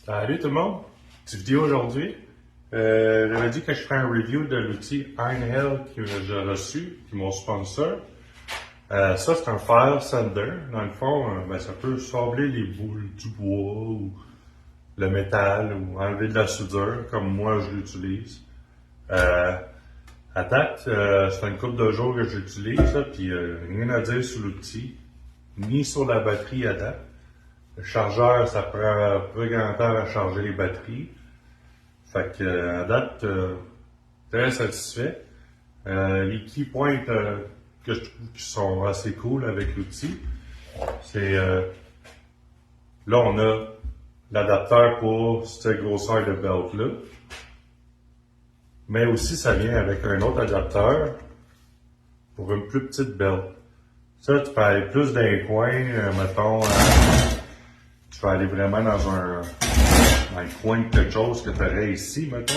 Salut tout le monde! Petite vidéo aujourd'hui. J'avais dit que je ferais un review de l'outil Einhell que j'ai reçu, qui est mon sponsor. Ça, c'est un file sander. Dans le fond, ça peut sabler les boules du bois ou le métal ou enlever de la soudure, comme moi je l'utilise. À date, ça fait une couple de jours que j'utilise, puis rien à dire sur l'outil, ni sur la batterie à date. Le chargeur, ça prend peu grand temps à charger les batteries. Fait que, à date, très satisfait. Les key points que je trouve qui sont assez cool avec l'outil, c'est là, on a l'adapteur pour cette grosseur de belt-là. Mais aussi, ça vient avec un autre adapteur pour une plus petite belt. Ça, tu peux aller plus dans les coins, mettons, tu vas aller vraiment dans le coin de quelque chose que tu aurais ici, mettons.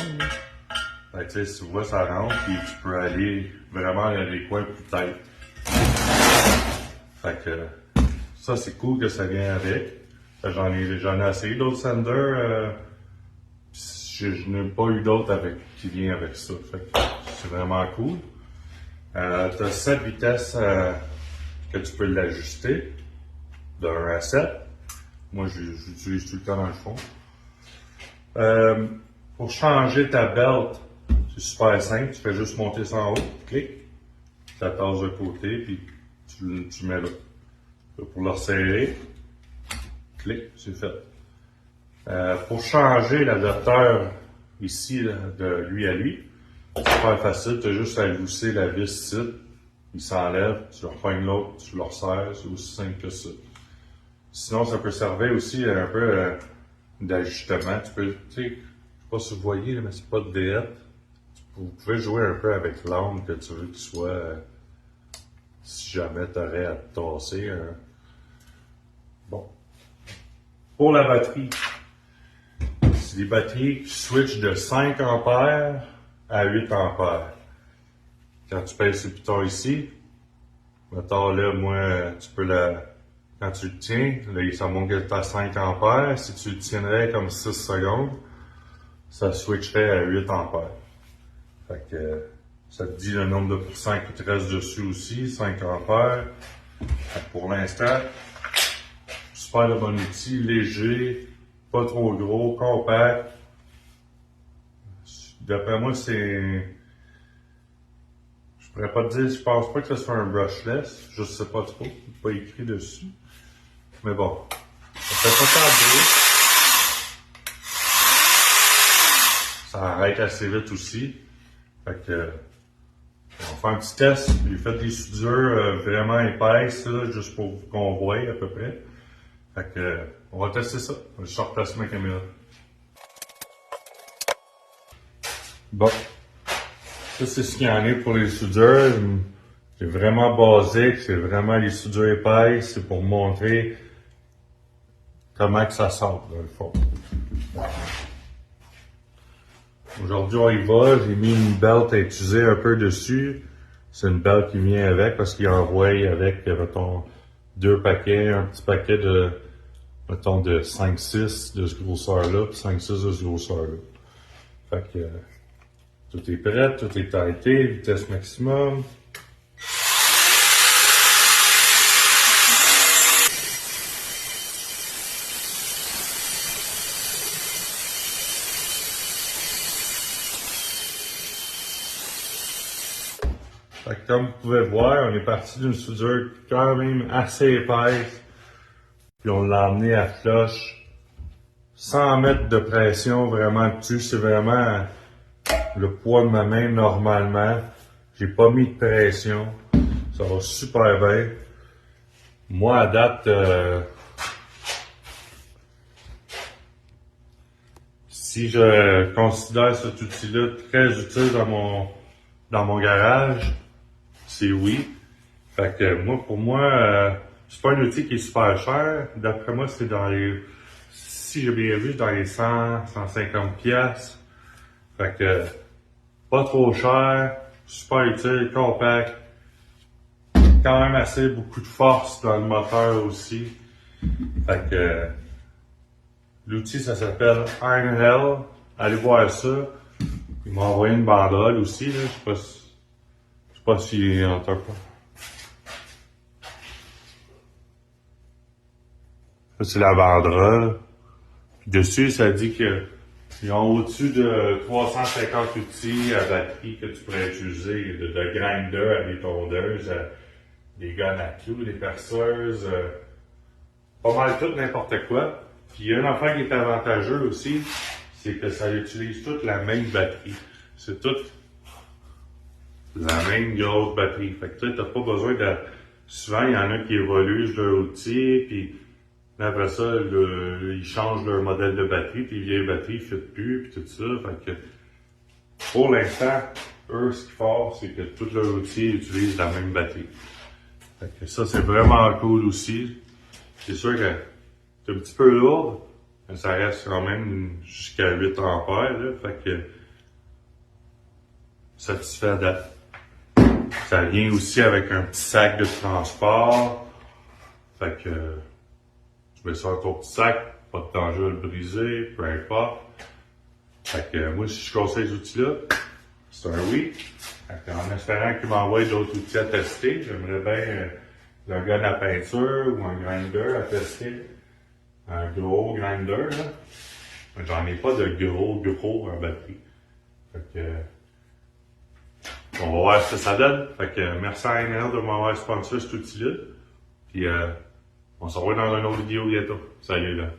Fait que, tu sais, tu vois, ça rentre, puis tu peux aller vraiment dans les coins plus têtes. Fait que, ça, c'est cool que ça vient avec. J'en ai essayé d'autres sanders, je n'ai pas eu d'autres qui vient avec ça. Fait que c'est vraiment cool. Tu as 7 vitesses que tu peux l'ajuster, de 1 à 7. Moi, j'utilise tout le temps dans le fond. Pour changer ta belt, c'est super simple. Tu fais juste monter ça en haut, clic, tu la tasses de côté, puis tu mets là. Pour le resserrer, clic, c'est fait. Pour changer l'adapteur ici, là, de lui à lui, c'est super facile. Tu as juste à lousser la vis ici. Il s'enlève, tu le repognes l'autre, tu le resserres. C'est aussi simple que ça. Sinon, ça peut servir aussi un peu d'ajustement. Tu peux, tu sais, je sais pas si vous voyez, là, mais c'est pas de V8. Vous pouvez jouer un peu avec l'angle que tu veux qu'il soit, si jamais tu aurais à te tasser. Bon. Pour la batterie, c'est des batteries qui switchent de 5 ampères à 8 ampères. Quand tu pèses ce piton ici, mettons là, moi, tu peux quand tu le tiens, là, ça montre que tu as 5 ampères. Si tu le tiendrais comme 6 secondes, ça switcherait à 8 ampères. Fait que ça te dit le nombre de pourcents qui te reste dessus aussi, 5 ampères. Fait que pour l'instant, super de bon outil, léger, pas trop gros, compact. D'après moi, je pourrais pas te dire, je pense pas que ce soit un brushless, je sais pas trop, c'est pas écrit dessus. Mais bon, ça fait pas tant de bruit. Ça arrête assez vite aussi. Fait que, on va faire un petit test. J'ai fait des soudures vraiment épaisses, là, juste pour qu'on voie à peu près. Fait que, on va tester ça. Je sors place ma caméra. Bon. Ça, c'est ce qu'il y en a pour les soudures. C'est vraiment basique. C'est vraiment les soudures épaisses. C'est pour montrer comment que ça sort, dans le fond. Aujourd'hui, on y va. J'ai mis une belt à utiliser un peu dessus. C'est une belt qui vient avec parce qu'il envoie avec, mettons, 2 paquets, un petit paquet de, mettons, de 5-6 de ce grosseur-là, puis 5-6 de ce grosseur-là. Fait que, tout est prêt, tout est arrêté, vitesse maximum. Fait que comme vous pouvez voir, on est parti d'une soudure quand même assez épaisse. Puis on l'a amené à flush, sans mettre de pression vraiment dessus. C'est vraiment le poids de ma main normalement. J'ai pas mis de pression. Ça va super bien. Moi, à date, si je considère cet outil-là très utile dans mon garage, c'est oui. Fait que moi, pour moi, c'est pas un outil qui est super cher. D'après moi, c'est si j'ai bien vu, dans les 100, 150 pièces. Fait que, pas trop cher, super utile, compact. Quand même beaucoup de force dans le moteur aussi. Fait que, L'outil, ça s'appelle Ironhell. Allez voir ça. Il m'a envoyé une banderole aussi, là. Je sais pas s'il entend pas. Ça, c'est la banderole. Puis dessus, ça dit que ils ont au-dessus de 350 outils à batterie que tu pourrais utiliser, de grinder à des tondeuses, à des guns à clous, des perceuses, pas mal tout, n'importe quoi. Puis il y a une affaire qui est avantageux aussi, c'est que ça utilise toute la même batterie. C'est toute la même grosse batterie. Fait que tu n'as pas besoin de... Souvent, il y en a qui évoluent leur outil, puis après ça, ils changent leur modèle de batterie, puis les vieilles batteries ne fitent plus, puis tout ça. Fait que, pour l'instant, eux, ce qu'ils font, c'est que tous leurs outils utilisent la même batterie. Fait que ça, c'est vraiment cool aussi. C'est sûr que c'est un petit peu lourd, mais ça reste quand même jusqu'à 8 ampères, là. Fait que, satisfait à date. Ça vient aussi avec un petit sac de transport. Fait que, tu mets ça dans ton petit sac, pas de danger à le briser, peu importe. Fait que moi, si je conseille ces outils-là, c'est un oui. Fait en espérant qu'il m'envoie d'autres outils à tester, j'aimerais bien un gun à peinture ou un grinder à tester. Un gros grinder, là. Mais j'en ai pas de gros en batterie. Fait que, on va voir ce que ça donne. Fait que merci à NL de m'avoir sponsor cet outil-là. Puis on se revoit dans une autre vidéo bientôt. Salut là.